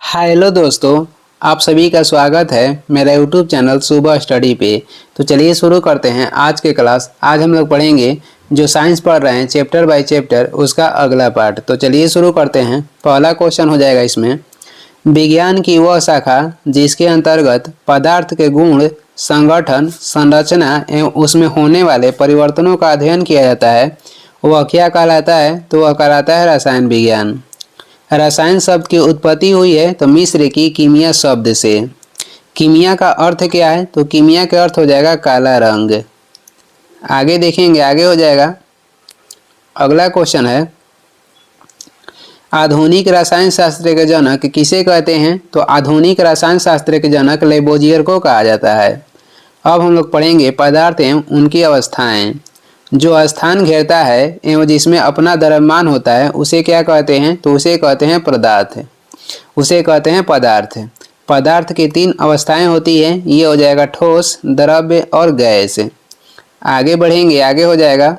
Hello दोस्तों, आप सभी का स्वागत है मेरा यूट्यूब चैनल सुबह स्टडी पे। तो चलिए शुरू करते हैं आज के क्लास। आज हम लोग पढ़ेंगे जो साइंस पढ़ रहे हैं चैप्टर बाय चैप्टर उसका अगला पार्ट। तो चलिए शुरू करते हैं। पहला क्वेश्चन हो जाएगा इसमें, विज्ञान की वह शाखा जिसके अंतर्गत पदार्थ के गुण, संगठन, संरचना एवं उसमें होने वाले परिवर्तनों का अध्ययन किया जाता है वह क्या कहलाता है? तो वह कहलाता है रसायन विज्ञान। रसायन शब्द की उत्पत्ति हुई है तो मिस्र की कीमिया शब्द से। कीमिया का अर्थ क्या है? तो कीमिया का अर्थ हो जाएगा काला रंग। आगे देखेंगे, आगे हो जाएगा। अगला क्वेश्चन है, आधुनिक रसायन शास्त्र के जनक किसे कहते हैं? तो आधुनिक रसायन शास्त्र के जनक लेबोजियर को कहा जाता है। अब हम लोग पढ़ेंगे पदार्थ एवं उनकी अवस्थाएं। जो स्थान घेरता है एवं जिसमें अपना द्रव्यमान होता है उसे क्या कहते हैं? तो उसे कहते हैं पदार्थ। उसे कहते हैं पदार्थ। पदार्थ की 3 अवस्थाएं होती हैं, ये हो जाएगा ठोस, द्रव्य और गैस। आगे बढ़ेंगे, आगे हो जाएगा।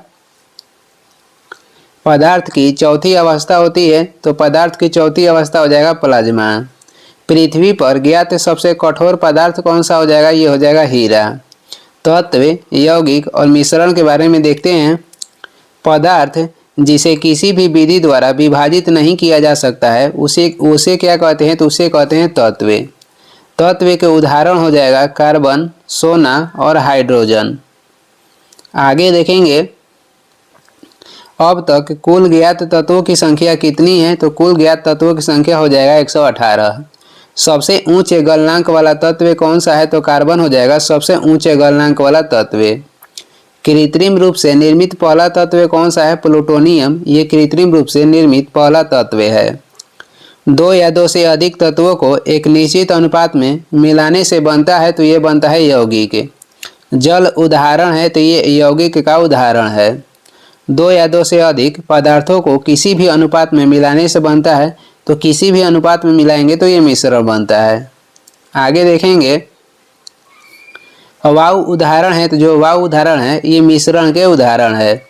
पदार्थ की चौथी अवस्था होती है तो पदार्थ की चौथी अवस्था हो जाएगा प्लाज्मा। पृथ्वी पर ज्ञात सबसे कठोर पदार्थ कौन सा हो जाएगा? ये हो जाएगा हीरा। तत्व, यौगिक और मिश्रण के बारे में देखते हैं। पदार्थ जिसे किसी भी विधि द्वारा विभाजित नहीं किया जा सकता है उसे क्या कहते हैं? तो उसे कहते हैं तत्व। तत्व के उदाहरण हो जाएगा कार्बन, सोना और हाइड्रोजन। आगे देखेंगे, अब तक कुल ज्ञात तत्वों की संख्या कितनी है? तो कुल ज्ञात तत्वों की संख्या हो जाएगा 118। सबसे ऊंचे गलनांक वाला तत्व कौन सा है? तो कार्बन हो जाएगा सबसे ऊंचे गलनांक वाला तत्व। कृत्रिम रूप से निर्मित पहला तत्व कौन सा है? प्लूटोनियम। ये कृत्रिम रूप से निर्मित पहला तत्व है। 2 या 2 से अधिक तत्वों को एक निश्चित अनुपात में मिलाने से बनता है तो ये बनता है यौगिक। जल उदाहरण है तो ये यौगिक का उदाहरण है। 2 या 2 से अधिक पदार्थों को किसी भी अनुपात में मिलाने से बनता है तो किसी भी अनुपात में मिलाएंगे तो ये मिश्रण बनता है। आगे देखेंगे, वायु उदाहरण है तो जो वायु उदाहरण है ये मिश्रण के उदाहरण है।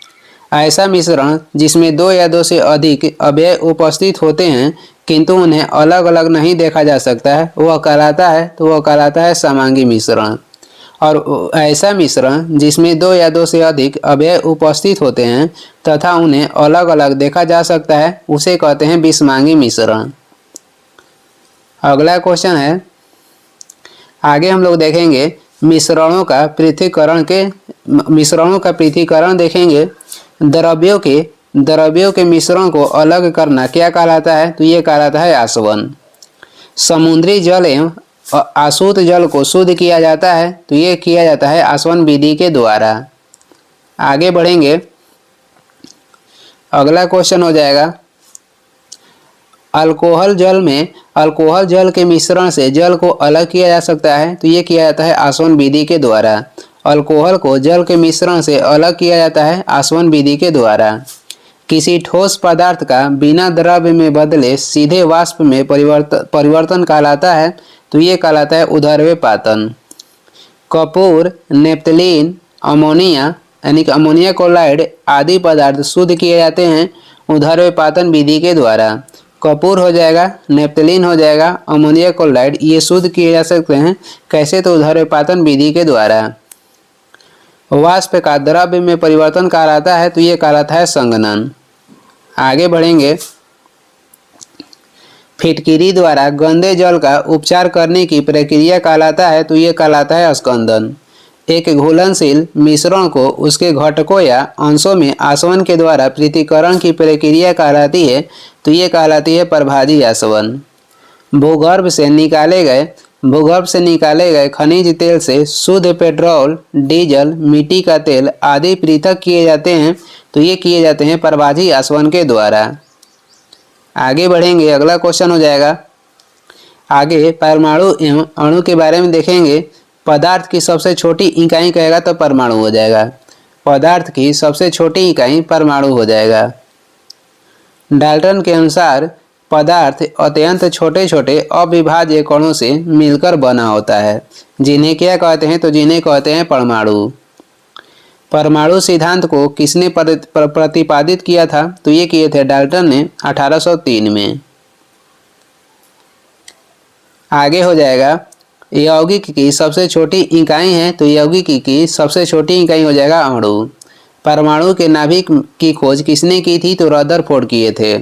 ऐसा मिश्रण जिसमें 2 या 2 से अधिक अवयव उपस्थित होते हैं किंतु उन्हें अलग अलग नहीं देखा जा सकता है वह कहलाता है तो वह कहलाता है समांगी मिश्रण। और ऐसा मिश्रण जिसमें 2 या 2 से अधिक अवयव उपस्थित होते हैं तथा उन्हें अलग अलग देखा जा सकता है उसे कहते हैं विषमांगी मिश्रण। अगला क्वेश्चन है, आगे हम लोग देखेंगे मिश्रणों का पृथक्करण देखेंगे। द्रव्यों के मिश्रण को अलग करना क्या कहलाता है? तो ये कहलाता है आसवन। समुद्री जल एवं आशुद्ध जल को शुद्ध किया जाता है तो ये किया जाता है आसवन विधि के द्वारा। आगे बढ़ेंगे, अगला क्वेश्चन हो जाएगा, अल्कोहल जल के मिश्रण से जल को अलग किया जा सकता है तो ये किया जाता है आसवन विधि के द्वारा। अल्कोहल को जल के मिश्रण से अलग किया जाता है आसवन विधि के द्वारा। किसी ठोस पदार्थ का बिना द्रव्य में बदले सीधे वाष्प में परिवर्तन कहलाता है तो ये कहलाता है ऊर्ध्वपातन। कपूर, नेप्थलीन, अमोनिया यानी कि अमोनिया क्लोराइड आदि पदार्थ शुद्ध किए जाते हैं ऊर्ध्वपातन विधि के द्वारा। कपूर हो जाएगा, नेप्थलीन हो जाएगा, अमोनिया क्लोराइड ये शुद्ध किए जा सकते हैं कैसे? तो ऊर्ध्वपातन विधि के द्वारा। वाष्प का द्रव्य में परिवर्तन कहलाता है तो ये कहलाता है संघनन। आगे बढ़ेंगे, फिटकिरी द्वारा गंदे जल का उपचार करने की प्रक्रिया कहलाता है तो ये कहलाता है स्कंदन। एक घुलनशील मिश्रण को उसके घटकों या अंशों में आसवन के द्वारा पृथक्करण की प्रक्रिया कहलाती है तो ये कहलाती है प्रभाजी आसवन। भूगर्भ से निकाले गए खनिज तेल से शुद्ध पेट्रोल, डीजल, मिट्टी का तेल आदि पृथक किए जाते हैं तो ये किए जाते हैं प्रभाजी आसवन के द्वारा। आगे बढ़ेंगे, अगला क्वेश्चन हो जाएगा, आगे परमाणु एवं अणु के बारे में देखेंगे। पदार्थ की सबसे छोटी इकाई कहेगा तो परमाणु हो जाएगा। पदार्थ की सबसे छोटी इकाई परमाणु हो जाएगा। डाल्टन के अनुसार पदार्थ अत्यंत छोटे छोटे अविभाज्य कणों से मिलकर बना होता है जिन्हें क्या कहते हैं? तो जिन्हें कहते हैं परमाणु। परमाणु सिद्धांत को किसने प्रतिपादित किया था? तो ये किए थे डाल्टन ने 1803 में। आगे हो जाएगा यौगिक की सबसे छोटी इकाई है, तो यौगिक की सबसे छोटी इकाई हो जाएगा अणु। परमाणु के नाभिक की खोज किसने की थी, तो रदरफोर्ड किए थे।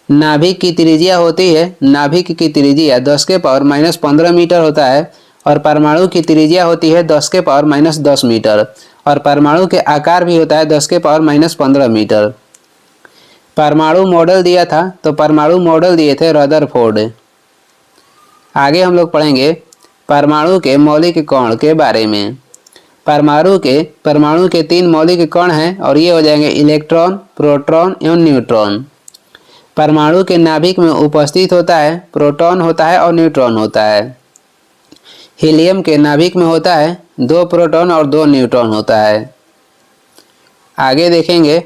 नाभिक की त्रिज्या होती है, नाभिक की त्रिज्या 10 के पावर -15 मीटर होता है और परमाणु की त्रिज्या होती है 10 के पावर -10 मीटर और परमाणु के आकार भी होता है 10 के पावर -15 मीटर। परमाणु मॉडल दिया था, तो परमाणु मॉडल दिए थे रदरफोर्ड। आगे हम लोग पढ़ेंगे परमाणु के मौलिक कण के बारे में। परमाणु के 3 मौलिक कण हैं और ये हो जाएंगे इलेक्ट्रॉन, प्रोटॉन एवं न्यूट्रॉन। परमाणु के नाभिक में उपस्थित होता है, प्रोटॉन होता है और न्यूट्रॉन होता है। हीलियम के नाभिक में होता है 2 प्रोटॉन और 2 न्यूट्रॉन होता है। आगे देखेंगे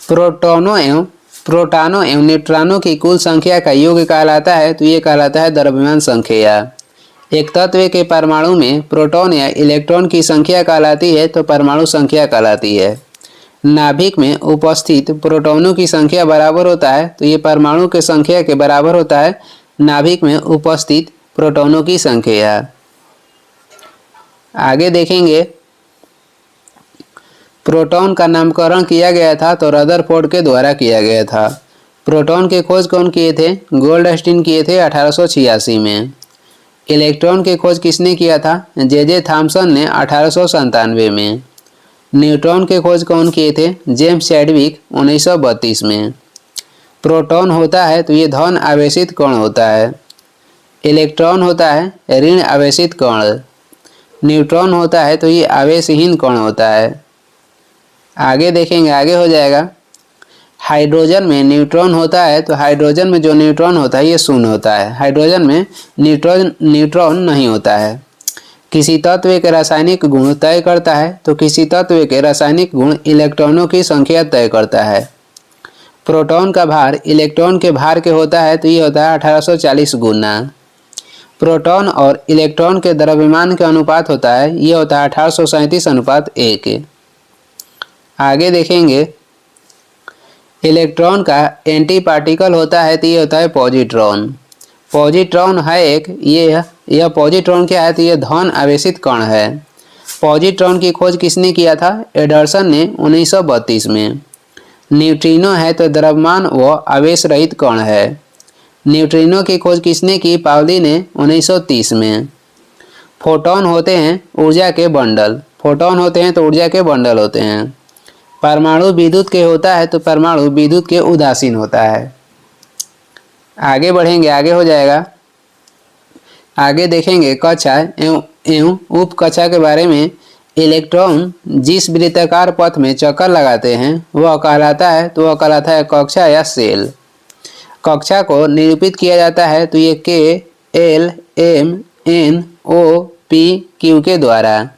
प्रोटॉनों एवं न्यूट्रॉनों की कुल संख्या का योग कहलाता है, तो ये कहलाता है द्रव्यमान संख्या। एक तत्व के परमाणु में प्रोटॉन या इलेक्ट्रॉन की संख्या कहलाती है, तो परमाणु संख्या कहलाती है। नाभिक में उपस्थित प्रोटॉनों की संख्या बराबर होता है, तो ये परमाणु की संख्या के बराबर होता है नाभिक में उपस्थित प्रोटॉनों की संख्या। आगे देखेंगे प्रोटॉन का नामकरण किया गया था, तो रदरफोर्ड के द्वारा किया गया था। प्रोटॉन के खोज कौन किए थे, गोल्डस्टीन किए थे 1886 में। इलेक्ट्रॉन की खोज किसने किया था, जे थॉमसन ने 1897 में। न्यूट्रॉन के खोज कौन किए थे, जेम्स चैडविक 1932 में। प्रोटॉन होता है तो ये धन आवेशित कण होता है। इलेक्ट्रॉन होता है ऋण आवेशित कण। न्यूट्रॉन होता है तो ये आवेशहीन कण होता है। आगे देखेंगे, आगे हो जाएगा हाइड्रोजन में न्यूट्रॉन होता है, तो हाइड्रोजन में जो न्यूट्रॉन होता है ये शून्य होता है। हाइड्रोजन में न्यूट्रॉन नहीं होता है। किसी तत्व के रासायनिक गुण तय करता है, तो किसी तत्व के रासायनिक गुण इलेक्ट्रॉनों की संख्या तय करता है। प्रोटॉन का भार इलेक्ट्रॉन के भार के होता है, तो ये होता है 1840 गुना। प्रोटॉन और इलेक्ट्रॉन के द्रव्यमान के अनुपात होता है, ये होता है 1837:1। आगे देखेंगे इलेक्ट्रॉन का एंटी पार्टिकल होता है, तो ये होता है पॉजिट्रॉन। पॉजिट्रॉन है एक यह पॉजिट्रॉन क्या है, तो ये धन आवेशित कण है। पॉजिट्रॉन की खोज किसने किया था, एडरसन ने 1932 में। न्यूट्रिनो है तो द्रव्यमान व आवेश रहित कण है। न्यूट्रिनो की खोज किसने की, पाउली ने 1930 में। फोटोन होते हैं ऊर्जा के बंडल। फोटोन होते हैं तो ऊर्जा के बंडल होते हैं। परमाणु विद्युत के होता है, तो परमाणु विद्युत के उदासीन होता है। आगे बढ़ेंगे, आगे हो जाएगा, आगे देखेंगे कक्षा एवं उपकक्षा के बारे में। इलेक्ट्रॉन जिस वृत्ताकार पथ में चक्कर लगाते हैं वह कहलाता है, तो वह कहलाता है कक्षा या सेल। कक्षा को निरूपित किया जाता है, तो ये K, L, M, N, O, P, Q के द्वारा।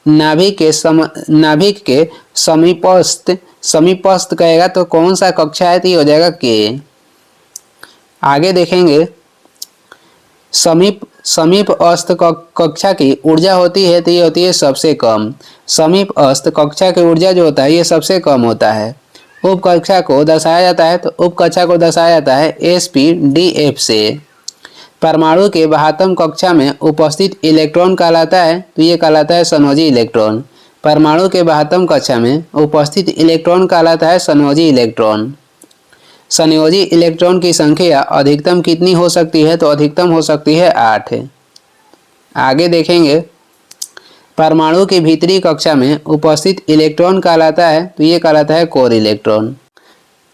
नाभिक के समीपस्थ कहेगा तो कौन सा कक्षा है, तो ये हो जाएगा K। आगे देखेंगे समीपस्थ कक्षा की ऊर्जा होती है, तो ये होती है सबसे कम। समीपस्थ कक्षा की ऊर्जा जो होता है ये सबसे कम होता है। उपकक्षा को दर्शाया जाता है, तो उपकक्षा को दर्शाया जाता है SPDF से। परमाणु के बाह्यतम कक्षा में उपस्थित इलेक्ट्रॉन कहलाता है, तो ये कहलाता है संयोजी इलेक्ट्रॉन। परमाणु के बाह्यतम कक्षा में उपस्थित इलेक्ट्रॉन कहलाता है संयोजी इलेक्ट्रॉन। संयोजी इलेक्ट्रॉन की संख्या अधिकतम कितनी हो सकती है, तो अधिकतम हो सकती है 8। आगे देखेंगे परमाणु की भीतरी कक्षा में उपस्थित इलेक्ट्रॉन कहलाता है, तो ये कहलाता है कोर इलेक्ट्रॉन।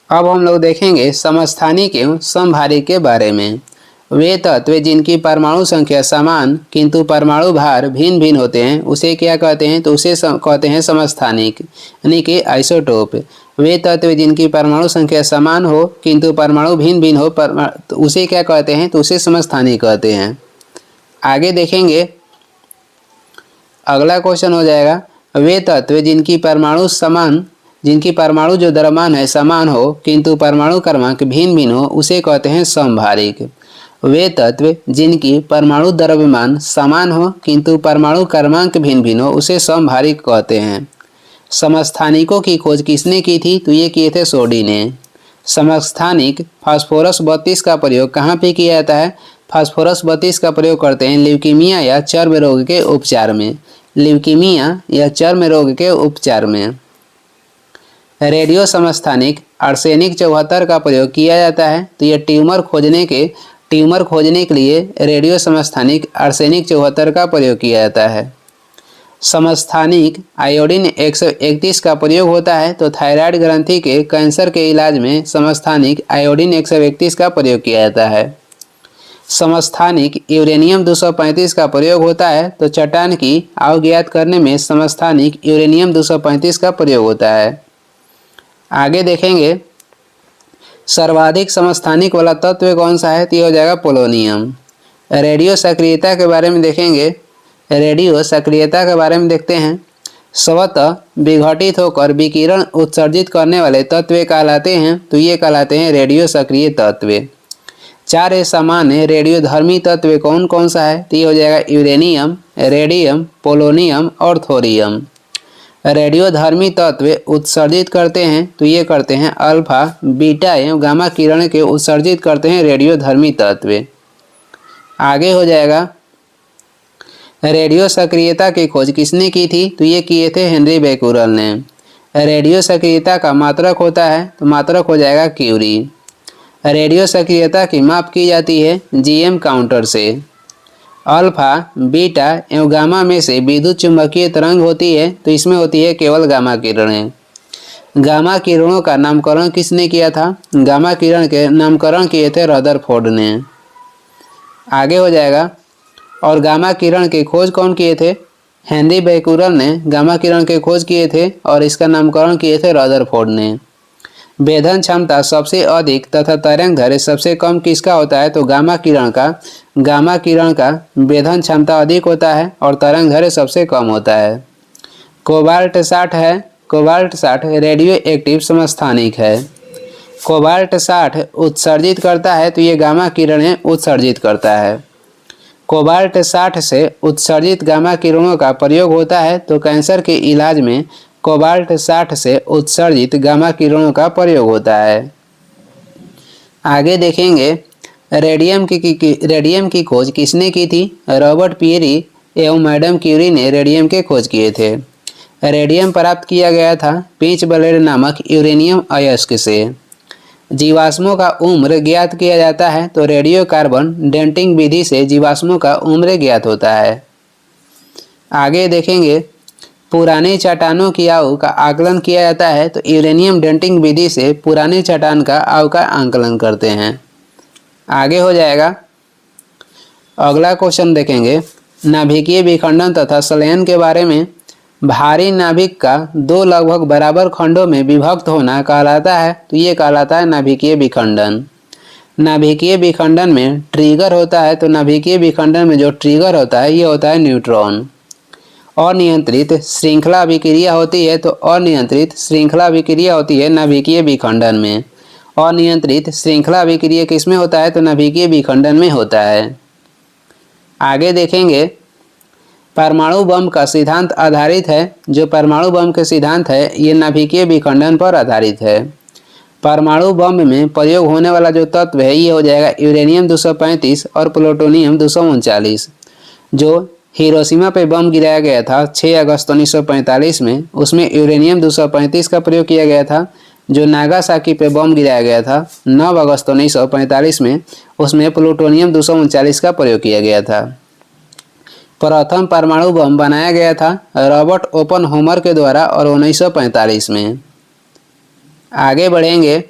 अब हम लोग देखेंगे समस्थानिक एवं समभारी के बारे में। वे तत्व जिनकी परमाणु संख्या समान किंतु परमाणु भार भिन्न भिन्न होते हैं उसे क्या कहते हैं, तो उसे कहते हैं समस्थानिक यानी कि आइसोटोप। वे तत्व जिनकी परमाणु संख्या समान हो किंतु परमाणु भिन्न भिन्न हो तो उसे क्या कहते हैं, तो उसे समस्थानिक कहते हैं। आगे देखेंगे, अगला क्वेश्चन हो जाएगा वे तत्व जिनकी परमाणु जो द्रव्यमान है समान हो किंतु परमाणु क्रमांक भिन्न भिन्न हो उसे कहते हैं समभारिक। वे तत्व जिनकी परमाणु द्रव्यमान समान हो किंतु परमाणु क्रमांक भिन्न भिन्न हो उसे समभारिक कहते हैं। समस्थानिकों की खोज किसने की थी, तो ये किए थे सोडी ने। समस्थानिक फास्फोरस 32 का प्रयोग कहाँ पे किया जाता है, फास्फोरस 32 का प्रयोग करते हैं ल्यूकीमिया या चर्म रोग के उपचार में। ल्यूकीमिया या चर्म रोग के उपचार में। रेडियो समस्थानिक आर्सेनिक 74 का प्रयोग किया जाता है, तो यह ट्यूमर खोजने के लिए रेडियो समस्थानिक आर्सेनिक 74 का प्रयोग किया जाता है। समस्थानिक आयोडीन 131 का प्रयोग होता है, तो थायराइड ग्रंथि के कैंसर के इलाज में समस्थानिक आयोडीन 131 का प्रयोग किया जाता है। समस्थानिक यूरेनियम 235 का प्रयोग होता है, तो चट्टान की आव ज्ञात करने में समस्थानिक यूरेनियम 235 का प्रयोग होता है। आगे देखेंगे सर्वाधिक समस्थानिक वाला तत्व कौन सा है, तो यह हो जाएगा पोलोनियम। रेडियो सक्रियता के बारे में देखेंगे। रेडियो सक्रियता के बारे में देखते हैं। स्वतः विघटित होकर विकिरण उत्सर्जित करने वाले तत्व कहलाते हैं, तो ये कहलाते हैं रेडियो सक्रिय तत्व। 4 सामान्य रेडियोधर्मी तत्व कौन कौन सा है, तो ये हो जाएगा यूरेनियम, रेडियम, पोलोनियम और थोरियम। रेडियोधर्मी तत्व उत्सर्जित करते हैं, तो ये करते हैं अल्फा, बीटा एवं गामा किरण के उत्सर्जित करते हैं रेडियोधर्मी तत्व। आगे हो जाएगा रेडियो सक्रियता की खोज किसने की थी, तो ये किए थे हेनरी बेक्यूरेल ने। रेडियो सक्रियता का मात्रक होता है, तो मात्रक हो जाएगा क्यूरी। रेडियो सक्रियता की माप की जाती है जीएम काउंटर से। अल्फा, बीटा एवं गामा में से विद्युत चुंबकीय तरंग होती है, तो इसमें होती है केवल गामा किरणें। गामा किरणों का नामकरण किसने किया था, गामा किरण के नामकरण किए थे रदरफोर्ड ने। आगे हो जाएगा और गामा किरण की खोज कौन किए थे, हेनरी बेक्यूरेल ने गामा किरण की खोज किए थे और इसका नामकरण किए थे रदरफोर्ड ने। वेधन क्षमता सबसे अधिक तथा तरंगदैर्घ्य सबसे कम किसका होता है, तो गामा किरण का वेधन क्षमता अधिक होता है और तरंगदैर्घ्य सबसे कम होता है। कोबाल्ट 60 है, कोबाल्ट 60 रेडियो एक्टिव समस्थानिक है। कोबाल्ट 60 उत्सर्जित करता है, तो ये गामा किरणें उत्सर्जित करता है। कोबाल्ट 60 से उत्सर्जित गामा किरणों का प्रयोग होता है, तो कैंसर के इलाज में कोबाल्ट 60 से उत्सर्जित गामा किरणों का प्रयोग होता है। आगे देखेंगे रेडियम की खोज किसने की थी, रॉबर्ट पियरी एवं मैडम क्यूरी ने रेडियम के खोज किए थे। रेडियम प्राप्त किया गया था पिंच ब्लेड नामक यूरेनियम अयस्क से। जीवाश्मों का उम्र ज्ञात किया जाता है, तो रेडियो कार्बन डेटिंग विधि से जीवाश्मों का उम्र ज्ञात होता है। आगे देखेंगे पुरानी चट्टानों की आयु का आकलन किया जाता है, तो यूरेनियम डेटिंग विधि से पुरानी चट्टान का आयु का आकलन करते हैं। आगे हो जाएगा अगला क्वेश्चन देखेंगे नाभिकीय विखंडन तथा संलयन के बारे में। भारी नाभिक का 2 लगभग बराबर खंडों में विभक्त होना कहलाता है, तो ये कहलाता है नाभिकीय विखंडन। नाभिकीय विखंडन में ट्रिगर होता है, तो नाभिकीय विखंडन में जो ट्रिगर होता है ये होता है न्यूट्रॉन। अनियंत्रित श्रृंखला अभिक्रिया होती है, तो अनियंत्रित श्रृंखला अभिक्रिया होती है नाभिकीय विखंडन में। अनियंत्रित श्रृंखला अभिक्रिया किसमें होता है, तो नाभिकीय विखंडन में होता है। आगे देखेंगे परमाणु बम का सिद्धांत आधारित है। जो परमाणु बम के सिद्धांत है ये नाभिकीय विखंडन पर आधारित है। परमाणु बम में प्रयोग होने वाला जो तत्व है ये हो जाएगा यूरेनियम 235 और प्लूटोनियम 239। जो हिरोशिमा पे बम गिराया गया था 6 अगस्त 1945 में, उसमें यूरेनियम 235 का प्रयोग किया गया था। जो नागासाकी पे बम गिराया गया था 9 अगस्त 1945 में, उसमें प्लूटोनियम 239 का प्रयोग किया गया था। प्रथम परमाणु बम बनाया गया था रॉबर्ट ओपनहोमर के द्वारा और 1945 में। आगे बढ़ेंगे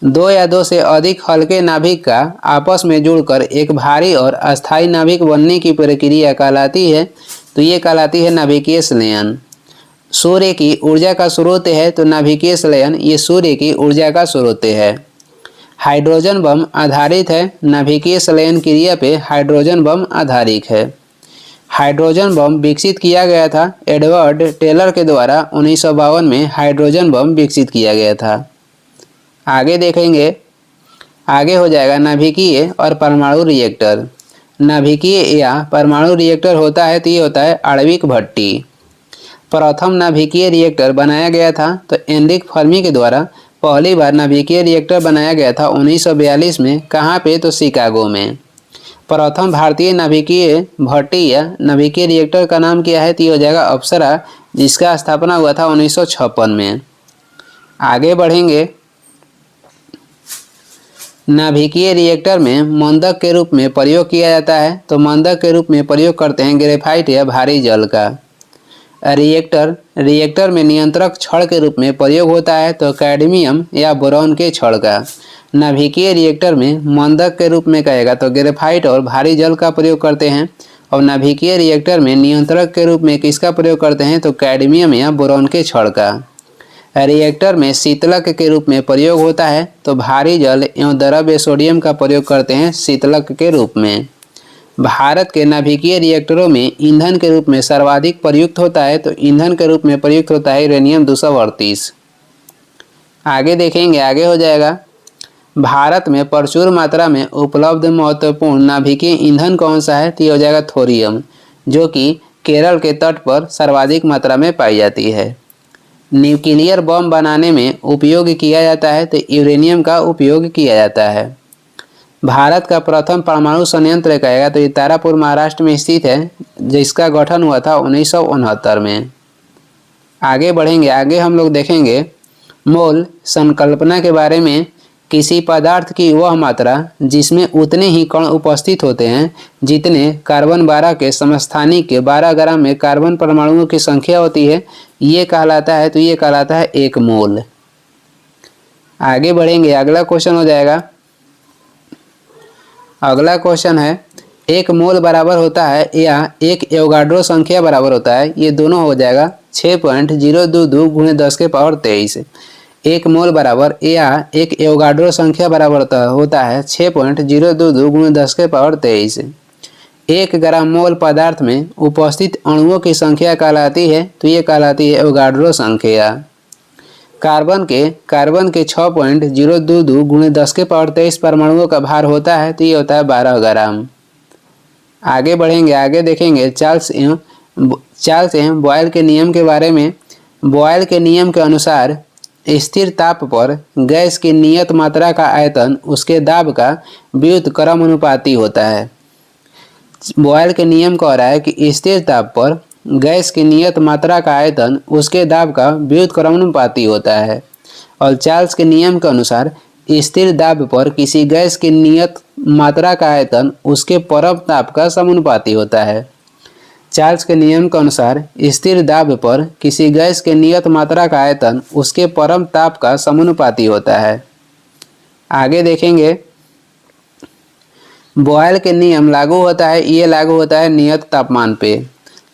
2 या 2 से अधिक हल्के नाभिक का आपस में जुड़कर एक भारी और अस्थायी नाभिक बनने की प्रक्रिया कहलाती है, तो ये कहलाती है नाभिकीय संलयन। सूर्य की ऊर्जा का स्रोत है, तो नाभिकीय संलयन ये सूर्य की ऊर्जा का स्रोत है। हाइड्रोजन बम आधारित है, नाभिकीय संलयन क्रिया पे हाइड्रोजन बम आधारित है। हाइड्रोजन बम विकसित किया गया था एडवर्ड टेलर के द्वारा 1952 में हाइड्रोजन बम विकसित किया गया था। आगे देखेंगे आगे हो जाएगा नाभिकीय और परमाणु रिएक्टर। नाभिकीय या परमाणु रिएक्टर होता है तो ये होता है आणविक भट्टी। प्रथम नाभिकीय रिएक्टर बनाया गया था तो एनरिक फर्मी के द्वारा पहली बार नाभिकीय रिएक्टर बनाया गया था 1942 में। कहाँ पे? तो शिकागो में। प्रथम भारतीय नाभिकीय भट्टी या नाभिकीय रिएक्टर का नाम क्या है? तो ये हो जाएगा अप्सरा, जिसका स्थापना हुआ था 1956 में। आगे बढ़ेंगे। नाभिकीय रिएक्टर में मंदक के रूप में प्रयोग किया जाता है। तो मंदक के रूप में प्रयोग करते हैं ग्रेफाइट या भारी जल का। रिएक्टर में नियंत्रक छड़ के रूप में प्रयोग होता है। तो कैडमियम या बोरॉन के छड़ का। नाभिकीय रिएक्टर में मंदक के रूप में कहेगा तो ग्रेफाइट और भारी जल का प्रयोग करते हैं। और नाभिकीय रिएक्टर में नियंत्रक के रूप में किसका प्रयोग करते हैं? तो कैडमियम या बोरॉन के छड़ का। रिएक्टर में शीतलक के रूप में प्रयोग होता है। तो भारी जल एवं द्रव्य सोडियम का प्रयोग करते हैं शीतलक के रूप में। भारत के नाभिकीय रिएक्टरों में ईंधन के रूप में सर्वाधिक प्रयुक्त होता है। तो ईंधन के रूप में प्रयुक्त होता है यूरेनियम 238। आगे देखेंगे, आगे हो जाएगा। भारत में प्रचुर मात्रा में उपलब्ध महत्वपूर्ण नाभिकीय ईंधन कौन सा है? तो ये हो जाएगा थोरियम, जो कि केरल के तट पर सर्वाधिक मात्रा में पाई जाती है। न्यूक्लियर बम बनाने में उपयोग किया जाता है। तो यूरेनियम का उपयोग किया जाता है। भारत का प्रथम परमाणु संयंत्र कहेगा तो ये तारापुर महाराष्ट्र में स्थित है, जिसका गठन हुआ था 1969 में। आगे बढ़ेंगे, आगे हम लोग देखेंगे मोल संकल्पना के बारे में। किसी पदार्थ की वह मात्रा जिसमें उतने ही कण उपस्थित होते हैं जितने कार्बन 12 के समस्थानिक 12 ग्राम में कार्बन परमाणुओं की संख्या होती है, ये कहलाता है। तो ये कहलाता है 1 मोल। आगे बढ़ेंगे, अगला क्वेश्चन हो जाएगा। अगला क्वेश्चन है 1 मोल बराबर होता है या 1 एवोगाड्रो संख्या बराबर होता है। ये दोनों हो जाएगा 6.022 × 10⁻23। 1 मोल बराबर या 1 एवोगाड्रो संख्या बराबर होता है 6.022 × 10⁻23। 1 ग्राम मोल पदार्थ में उपस्थित अणुओं की संख्या कहलाती है। तो ये कहलाती है एवोगाड्रो संख्या। कार्बन के 6.022 × 10⁻23 परमाणुओं का भार होता है। तो ये होता है 12 ग्राम। आगे बढ़ेंगे, आगे देखेंगे चार्ल्स एवं बॉयल के नियम के बारे में। बॉयल के नियम के अनुसार स्थिर ताप पर गैस की नियत मात्रा का आयतन उसके दाब का व्युत्क्रमानुपाती होता है। बॉयल के नियम कह रहा है कि स्थिर ताप पर गैस की नियत मात्रा का आयतन उसके दाब का व्युत्क्रमानुपाती होता है। और चार्ल्स के नियम के अनुसार स्थिर दाब पर किसी गैस की नियत मात्रा का आयतन उसके परम ताप का समानुपाती होता है। चार्ल्स के नियम के अनुसार स्थिर दाब पर किसी गैस के नियत मात्रा का आयतन उसके परम ताप का समानुपाती होता है। आगे देखेंगे, बॉयल के नियम लागू होता है, ये लागू होता है नियत तापमान पे।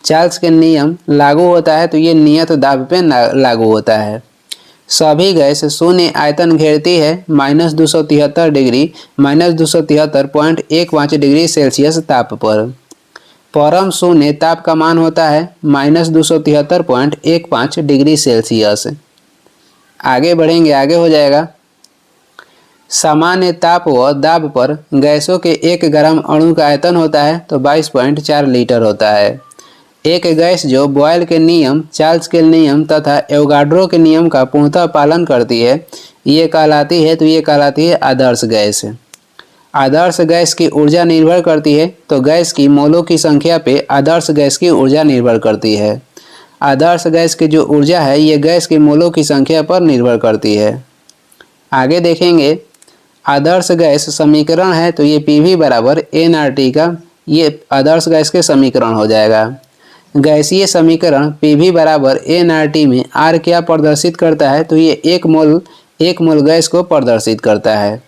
चार्ल्स के नियम लागू होता है तो ये नियत दाब पे लागू होता है। सभी गैस शून्य आयतन घेरती है -273 डिग्री -273.15 डिग्री सेल्सियस ताप पर। परम शून्य ताप का मान होता है -273.15 डिग्री सेल्सियस। आगे बढ़ेंगे, आगे हो जाएगा। सामान्य ताप व दाब पर गैसों के 1 ग्राम अणु का आयतन होता है तो 22.4 लीटर होता है। एक गैस जो बॉयल के नियम, चार्ल्स के नियम तथा एवोगाड्रो के नियम का पूर्णतः पालन करती है, ये कहलाती है। तो ये कहलाती है आदर्श गैस। आदर्श गैस की ऊर्जा निर्भर करती है। तो गैस की मोलों की संख्या पे आदर्श गैस की ऊर्जा निर्भर करती है। आदर्श गैस की जो ऊर्जा है ये गैस की मोलों की संख्या पर निर्भर करती है। आगे देखेंगे, आदर्श गैस समीकरण है तो ये PV बराबर nRT का ये आदर्श गैस के समीकरण हो जाएगा। गैसीय समीकरण PV बराबर nRT में R क्या प्रदर्शित करता है? तो ये 1 मोल गैस को प्रदर्शित करता है।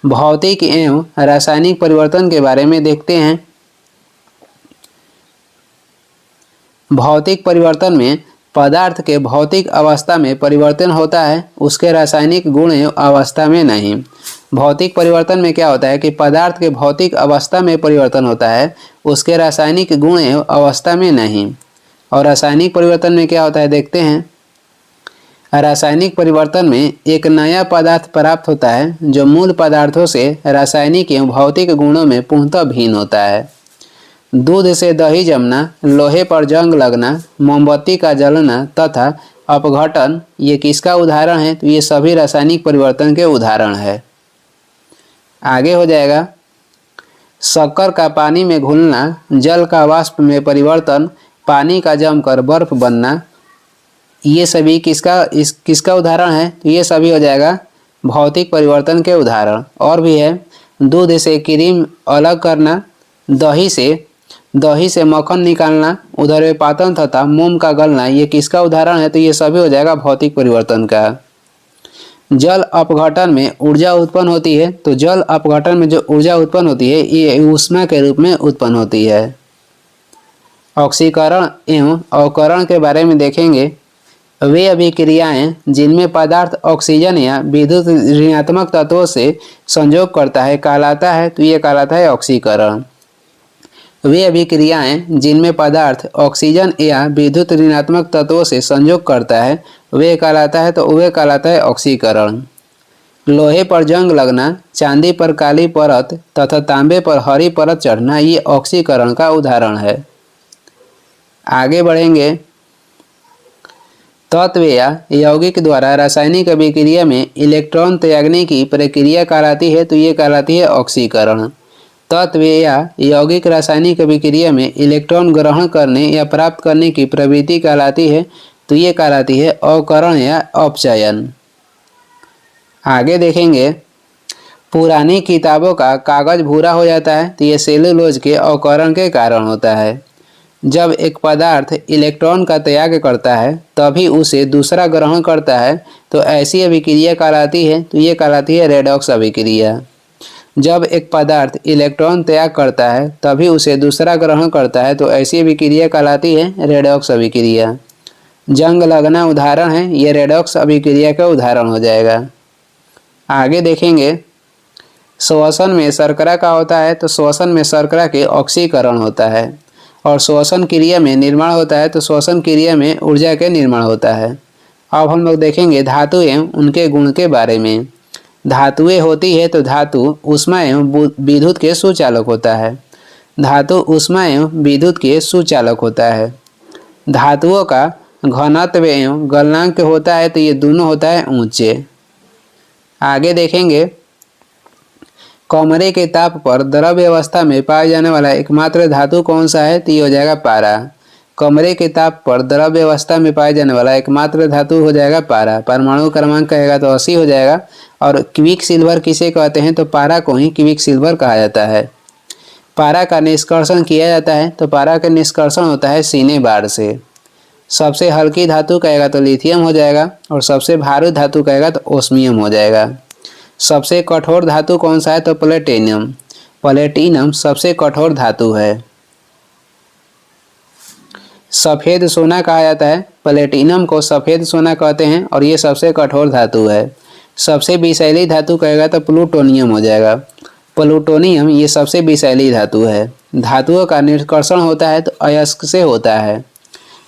भौतिक एवं रासायनिक परिवर्तन के बारे में देखते हैं। भौतिक परिवर्तन में पदार्थ के भौतिक अवस्था में परिवर्तन होता है, उसके रासायनिक गुण एवं अवस्था में नहीं। भौतिक परिवर्तन में क्या होता है कि पदार्थ के भौतिक अवस्था में परिवर्तन होता है, उसके रासायनिक गुण एवं अवस्था में नहीं। और रासायनिक परिवर्तन में क्या होता है देखते हैं। रासायनिक परिवर्तन में एक नया पदार्थ प्राप्त होता है जो मूल पदार्थों से रासायनिक एवं भौतिक गुणों में पूर्णतः भिन्न होता है। दूध से दही जमना, लोहे पर जंग लगना, मोमबत्ती का जलना तथा अपघटन ये किसका उदाहरण है? तो ये सभी रासायनिक परिवर्तन के उदाहरण है। आगे हो जाएगा शक्कर का पानी में घुलना, जल का वाष्प में परिवर्तन, पानी का जमकर बर्फ बनना, ये सभी किसका उदाहरण है? तो ये सभी हो जाएगा भौतिक परिवर्तन के उदाहरण। और भी है दूध से क्रीम अलग करना, दही से मक्खन निकालना, उदरपातन तथा मोम का गलना, ये किसका उदाहरण है? तो ये सभी हो जाएगा भौतिक परिवर्तन का। जल अपघटन में ऊर्जा उत्पन्न होती है, तो जल अपघटन में जो ऊर्जा उत्पन्न होती है ये ऊष्मा के रूप में उत्पन्न होती है। ऑक्सीकरण एवं अवकरण के बारे में देखेंगे। वे अभिक्रियाएं जिनमें पदार्थ ऑक्सीजन या विद्युत ऋणात्मक तत्वों से संयोग करता है कहलाता है, तो ये कहलाता है ऑक्सीकरण। वे अभिक्रियाएं जिनमें पदार्थ ऑक्सीजन या विद्युत ऋणात्मक तत्वों से संयोग करता है वे कहलाता है, तो वे कहलाता है ऑक्सीकरण। लोहे पर जंग लगना, चांदी पर काली परत तथा तांबे पर हरी परत चढ़ना, ये ऑक्सीकरण का उदाहरण है। आगे बढ़ेंगे तत्व या यौगिक द्वारा रासायनिक अभिक्रिया में इलेक्ट्रॉन त्यागने की प्रक्रिया कहलाती है, तो ये कहलाती है ऑक्सीकरण। तत्व या यौगिक रासायनिक अभिक्रिया में इलेक्ट्रॉन ग्रहण करने या प्राप्त करने की प्रवृत्ति कहलाती है, तो ये कहलाती है अवकरण या अपचयन। आगे देखेंगे पुरानी किताबों का कागज भूरा हो जाता है, तो ये सेलुलोज के अवकरण के कारण होता है। जब एक पदार्थ इलेक्ट्रॉन का त्याग करता है तभी उसे दूसरा ग्रहण करता है, तो ऐसी अभिक्रिया कहलाती है, तो ये कहलाती है रेडॉक्स अभिक्रिया। जब एक पदार्थ इलेक्ट्रॉन त्याग करता है तभी उसे दूसरा ग्रहण करता है, तो ऐसी अभिक्रिया कहलाती है रेडॉक्स अभिक्रिया। जंग लगना उदाहरण है, ये रेडॉक्स अभिक्रिया का उदाहरण हो जाएगा। आगे देखेंगे श्वसन में शर्करा का होता है, तो श्वसन में शर्करा के ऑक्सीकरण होता है। और श्वसन क्रिया में निर्माण होता है, तो श्वसन क्रिया में ऊर्जा के निर्माण होता है। अब हम लोग देखेंगे धातु एवं उनके गुण के बारे में। धातुएं होती है तो धातु ऊष्मा एवं विद्युत के सुचालक होता है। धातु ऊष्मा एवं विद्युत के सुचालक होता है। धातुओं का घनत्व एवं गलनांक होता है, तो ये दोनों होता है ऊंचे। आगे देखेंगे कमरे के ताप पर द्रव्य अवस्था में पाए जाने वाला एकमात्र धातु कौन सा है? तो ये हो जाएगा पारा। कमरे के ताप पर द्रव्य अवस्था में पाए जाने वाला एकमात्र धातु हो जाएगा पारा। परमाणु क्रमांक कहेगा तो 80 हो जाएगा। और क्विक सिल्वर किसे कहते हैं? तो पारा को ही क्विक सिल्वर कहा जाता है। पारा का निष्कर्षण किया जाता है, तो पारा का निष्कर्षण होता है सीने बार से। सबसे हल्की धातु कहेगा तो लिथियम हो जाएगा, और सबसे भारी धातु कहेगा तो ओस्मियम हो जाएगा। सबसे कठोर धातु कौन सा है? तो प्लेटिनम। प्लेटिनम सबसे कठोर धातु है। सफ़ेद सोना कहा जाता है, प्लेटिनम को सफ़ेद सोना कहते हैं, और ये सबसे कठोर धातु है। सबसे विषैली धातु कहेगा तो प्लूटोनियम हो जाएगा। प्लूटोनियम ये सबसे विषैली धातु है। धातुओं का निष्कर्षण होता है तो अयस्क से होता है।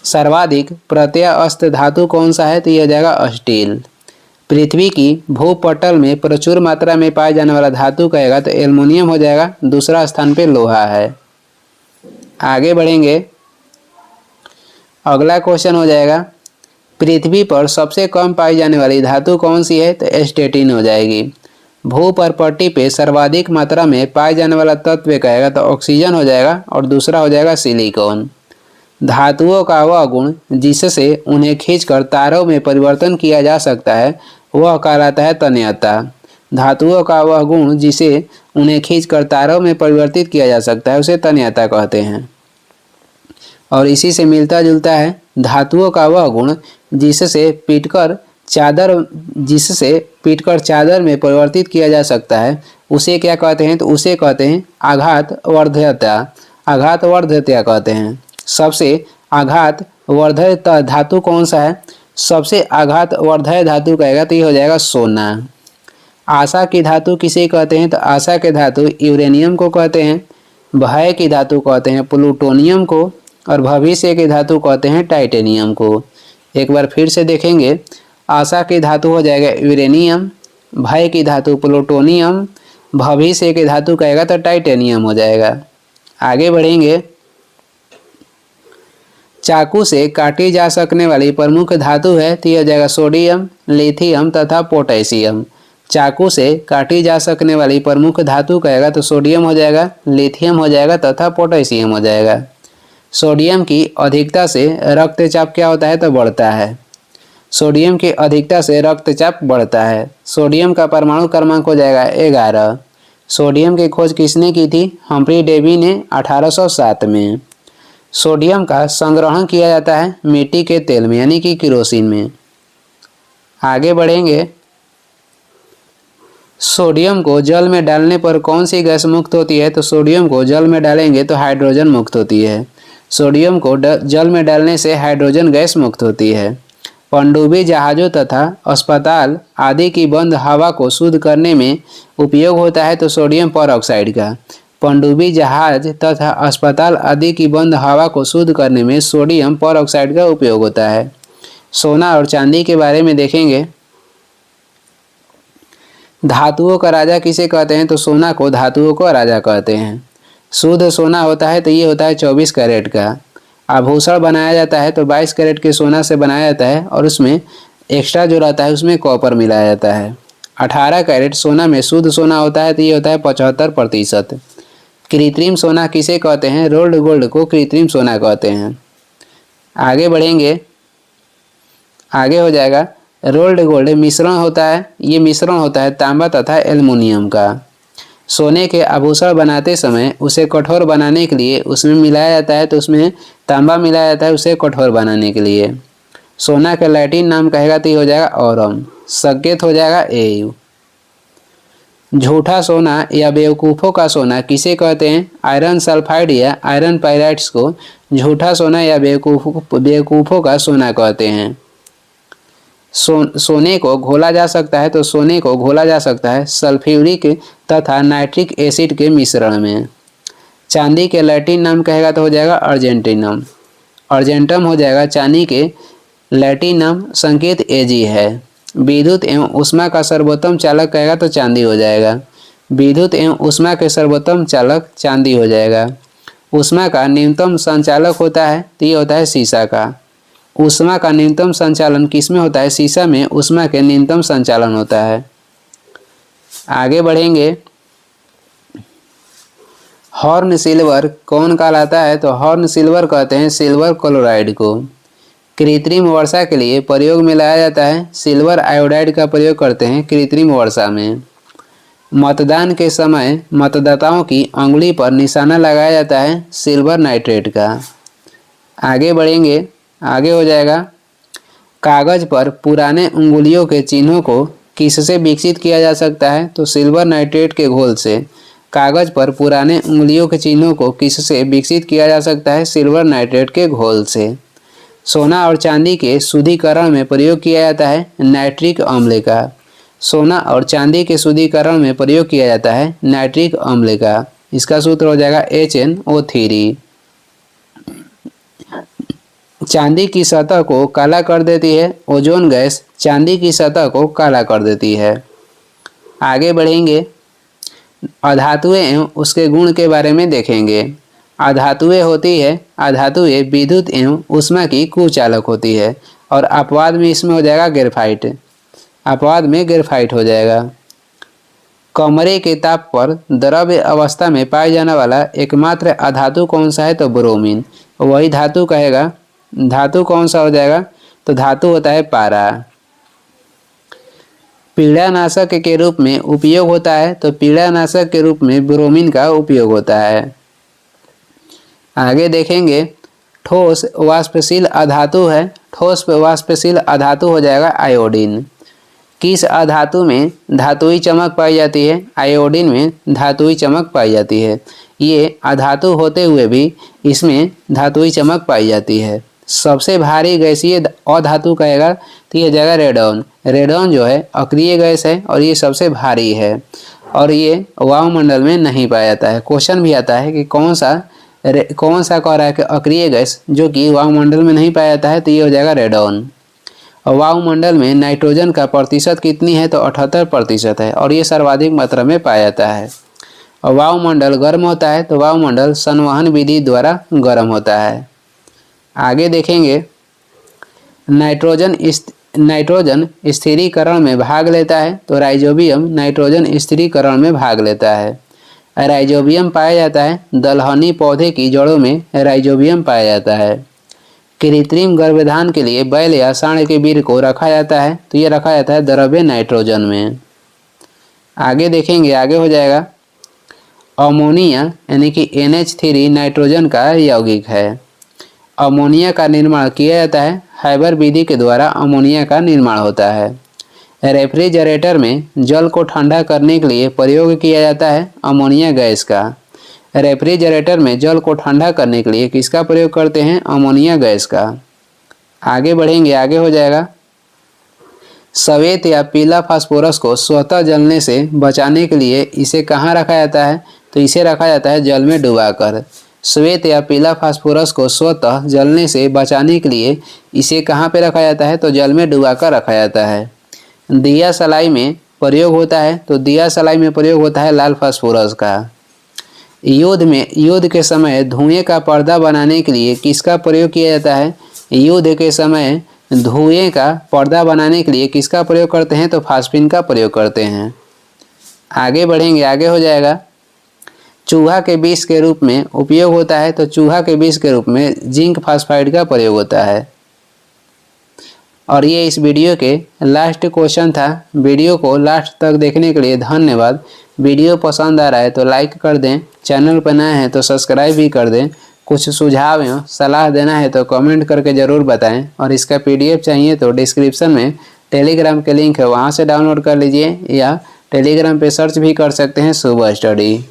सर्वाधिक प्रत्ययस्थ धातु कौन सा है? तो यह हो जाएगा स्टील। पृथ्वी की भूपटल में प्रचुर मात्रा में पाए जाने वाला धातु कहेगा तो एल्युमिनियम हो जाएगा। दूसरा स्थान पे लोहा है। आगे बढ़ेंगे अगला क्वेश्चन हो जाएगा पृथ्वी पर सबसे कम पाई जाने वाली धातु कौन सी है? तो एस्टेटिन हो जाएगी। भू पर पट्टी पे सर्वाधिक मात्रा में पाए जाने वाला तत्व कहेगा तो ऑक्सीजन हो जाएगा, और दूसरा हो जाएगा सिलिकॉन। धातुओं का वह गुण जिससे उन्हें खींचकर तारों में परिवर्तन किया जा सकता है वह कहलाता है तन्यता। धातुओं का वह गुण जिसे उन्हें खींचकर तारों में परिवर्तित किया जा सकता है उसे तन्यता कहते हैं। और इसी से मिलता जुलता है धातुओं का वह गुण जिससे पीटकर चादर में परिवर्तित किया जा सकता है उसे क्या कहते हैं? तो उसे कहते हैं आघातवर्ध्यता। आघातवर्ध्यता कहते हैं। सबसे आघातवर्धक धातु कौन सा है? सबसे आघातवर्धक धातु कहेगा तो ये हो जाएगा सोना। आशा की धातु किसे कहते हैं? तो आशा के धातु यूरेनियम को कहते हैं। भय की धातु कहते हैं प्लूटोनियम को, और भविष्य की धातु कहते हैं टाइटेनियम को। एक बार फिर से देखेंगे आशा की धातु हो जाएगा यूरेनियम, भय की धातु प्लूटोनियम, भविष्य की धातु कहेगा तो टाइटेनियम हो जाएगा। आगे बढ़ेंगे चाकू से काटी जा सकने वाली प्रमुख धातु है तो यह हो जाएगा सोडियम, लिथियम तथा पोटेशियम। चाकू से काटी जा सकने वाली प्रमुख धातु कहेगा तो सोडियम हो जाएगा, लिथियम हो जाएगा तथा पोटेशियम हो जाएगा। सोडियम की अधिकता से रक्तचाप क्या होता है तो बढ़ता है। सोडियम की अधिकता से रक्तचाप बढ़ता है। सोडियम का परमाणु क्रमांक हो जाएगा 11। सोडियम की खोज किसने की थी? हम्फ्री डेवी ने 1807 में। सोडियम का संग्रहण किया जाता है मिट्टी के तेल में यानी कि केरोसिन में। आगे बढ़ेंगे। सोडियम को जल में डालने पर कौन सी गैस मुक्त होती है? तो सोडियम को जल में डालेंगे तो हाइड्रोजन मुक्त होती है। सोडियम को जल में डालने से हाइड्रोजन गैस मुक्त होती है। पनडुब्बी जहाज़ों तथा अस्पताल आदि की बंद हवा को शुद्ध करने में उपयोग होता है तो सोडियम परऑक्साइड का। पनडुब्बी जहाज तथा अस्पताल आदि की बंद हवा को शुद्ध करने में सोडियम परऑक्साइड का उपयोग होता है। सोना और चांदी के बारे में देखेंगे। धातुओं का राजा किसे कहते हैं? तो सोना को धातुओं का राजा कहते हैं। शुद्ध सोना होता है तो ये होता है 24 कैरेट का। आभूषण बनाया जाता है तो 22 कैरेट के सोना से बनाया जाता है और उसमें एक्स्ट्रा जो रहता है उसमें कॉपर मिलाया जाता है। 18 कैरेट सोना में शुद्ध सोना होता है तो ये होता है 75%। कृत्रिम सोना किसे कहते हैं? रोल्ड गोल्ड को कृत्रिम सोना कहते हैं। आगे बढ़ेंगे। आगे हो जाएगा रोल्ड गोल्ड मिश्रण होता है। ये मिश्रण होता है तांबा तथा एल्युमिनियम का। सोने के आभूषण बनाते समय उसे कठोर बनाने के लिए उसमें मिलाया जाता है तो उसमें तांबा मिलाया जाता है उसे कठोर बनाने के लिए। सोना का लैटिन नाम कहेगा तो ये हो जाएगा ऑरम। संकेत हो जाएगा एयू। झूठा सोना या बेवकूफ़ों का सोना किसे कहते हैं? आयरन सल्फाइड या आयरन पायराइड्स को झूठा सोना या बेवकूफ़ों का सोना कहते हैं। सोने को घोला जा सकता है तो सोने को घोला जा सकता है सल्फ्यूरिक तथा नाइट्रिक एसिड के मिश्रण में। चांदी के लैटिन नाम कहेगा तो हो जाएगा अर्जेंटिनम। अर्जेंटम हो जाएगा चांदी के लैटिन नाम। संकेत एजी है। विद्युत एवं ऊष्मा का सर्वोत्तम चालक कहेगा तो चांदी हो जाएगा। विद्युत एवं ऊष्मा के सर्वोत्तम चालक चांदी हो जाएगा। ऊष्मा का न्यूनतम संचालक होता है तो ये होता है शीशा का। ऊष्मा का न्यूनतम संचालन किसमें होता है? शीशा में ऊष्मा के न्यूनतम संचालन होता है। आगे बढ़ेंगे। हॉर्न सिल्वर कौन कहलाता है? तो हॉर्न सिल्वर कहते हैं सिल्वर क्लोराइड को। कृत्रिम वर्षा के लिए प्रयोग में लाया जाता है सिल्वर आयोडाइड का प्रयोग करते हैं कृत्रिम वर्षा में। मतदान के समय मतदाताओं की अंगुली पर निशाना लगाया जाता है सिल्वर नाइट्रेट का। आगे बढ़ेंगे। आगे हो जाएगा कागज पर पुराने उंगलियों के चिन्हों को किससे विकसित किया जा सकता है? तो सिल्वर नाइट्रेट के घोल से। कागज पर पुराने उंगलियों के चिन्हों को किससे विकसित किया जा सकता है? सिल्वर नाइट्रेट के घोल से। सोना और चांदी के शुद्धिकरण में प्रयोग किया जाता है नाइट्रिक अम्ल का। सोना और चांदी के शुद्धिकरण में प्रयोग किया जाता है नाइट्रिक अम्ल का। इसका सूत्र हो जाएगा HNO3। चांदी की सतह को काला कर देती है ओजोन गैस। चांदी की सतह को काला कर देती है। आगे बढ़ेंगे। अधातुएं एवं उसके गुण के बारे में देखेंगे। अधातुएं होती है अधातुएं विद्युत एवं ऊष्मा की कुचालक होती है और अपवाद में इसमें हो जाएगा ग्रेफाइट। अपवाद में ग्रेफाइट हो जाएगा। कमरे के ताप पर द्रव्य अवस्था में पाए जाने वाला एकमात्र अधातु कौन सा है? तो ब्रोमीन। वही धातु कहेगा। धातु कौन सा हो जाएगा? तो धातु होता है पारा। पीड़ानाशक के रूप में उपयोग होता है तो पीड़ानाशक के रूप में ब्रोमीन का उपयोग होता है। आगे देखेंगे। ठोस वाष्पशील अधातु है। ठोस वाष्पशील अधातु हो जाएगा आयोडीन। किस अधातु में धातुई चमक पाई जाती है? आयोडीन में धातुई चमक पाई जाती है। ये अधातु होते हुए भी इसमें धातुई चमक पाई जाती है। सबसे भारी गैसीय अधातु कहेगा तो ये जाएगा रेडॉन। रेडॉन जो है अक्रिय गैस है और ये सबसे भारी है और ये वायुमंडल में नहीं पाया जाता है। क्वेश्चन भी आता है कि कौन सा कह रहा है कि अक्रिय गैस जो कि वायुमंडल में नहीं पाया जाता है तो ये हो जाएगा रेडॉन। और वायुमंडल में नाइट्रोजन का प्रतिशत कितनी है? तो 78% है और ये सर्वाधिक मात्रा में पाया जाता है। और वायुमंडल गर्म होता है तो वायुमंडल संवहन विधि द्वारा गर्म होता है। आगे देखेंगे नाइट्रोजन स्थिरीकरण में भाग लेता है, तो राइजोबियम नाइट्रोजन स्थिरीकरण में भाग लेता है। राइजोबियम पाया जाता है दलहनी पौधे की जड़ों में राइजोबियम पाया जाता है। कृत्रिम गर्भधान के लिए बैल या सांड के वीर्य को रखा जाता है, तो ये रखा जाता है द्रव्य नाइट्रोजन में। आगे देखेंगे, आगे हो जाएगा अमोनिया यानी कि NH3 नाइट्रोजन का यौगिक है। अमोनिया का निर्माण किया जाता है हाइबर विधि के द्वारा अमोनिया का निर्माण होता है। रेफ्रिजरेटर में जल को ठंडा करने के लिए प्रयोग किया जाता है अमोनिया गैस का। रेफ्रिजरेटर में जल को ठंडा करने के लिए किसका प्रयोग करते हैं? अमोनिया गैस का। आगे बढ़ेंगे, आगे हो जाएगा श्वेत या पीला फास्फोरस को स्वतः जलने से बचाने के लिए इसे कहाँ रखा जाता है? तो इसे रखा जाता है जल में डुबाकर। श्वेत या पीला फास्फोरस को स्वतः जलने से बचाने के लिए इसे कहाँ पे रखा जाता है? तो जल में डुबाकर रखा जाता है। दिया सलाई में प्रयोग होता है, तो दिया सलाई में प्रयोग होता है लाल फास्फोरस का। युद्ध के समय धुएं का पर्दा बनाने के लिए किसका प्रयोग किया जाता है? युद्ध के समय धुएं का पर्दा बनाने के लिए किसका प्रयोग करते हैं? तो फास्फिन का प्रयोग करते हैं। आगे बढ़ेंगे, आगे हो जाएगा चूहा के विष के रूप में उपयोग होता है, तो चूहा के विष के रूप में जिंक फास्फाइड का प्रयोग होता है। और ये इस वीडियो के लास्ट क्वेश्चन था। वीडियो को लास्ट तक देखने के लिए धन्यवाद। वीडियो पसंद आ रहा है तो लाइक कर दें, चैनल पर नए हैं तो सब्सक्राइब भी कर दें। कुछ सुझाव या सलाह देना है तो कमेंट करके ज़रूर बताएं। और इसका PDF चाहिए तो डिस्क्रिप्शन में टेलीग्राम के लिंक है, वहाँ से डाउनलोड कर लीजिए, या टेलीग्राम पे सर्च भी कर सकते हैं शुभ स्टडी।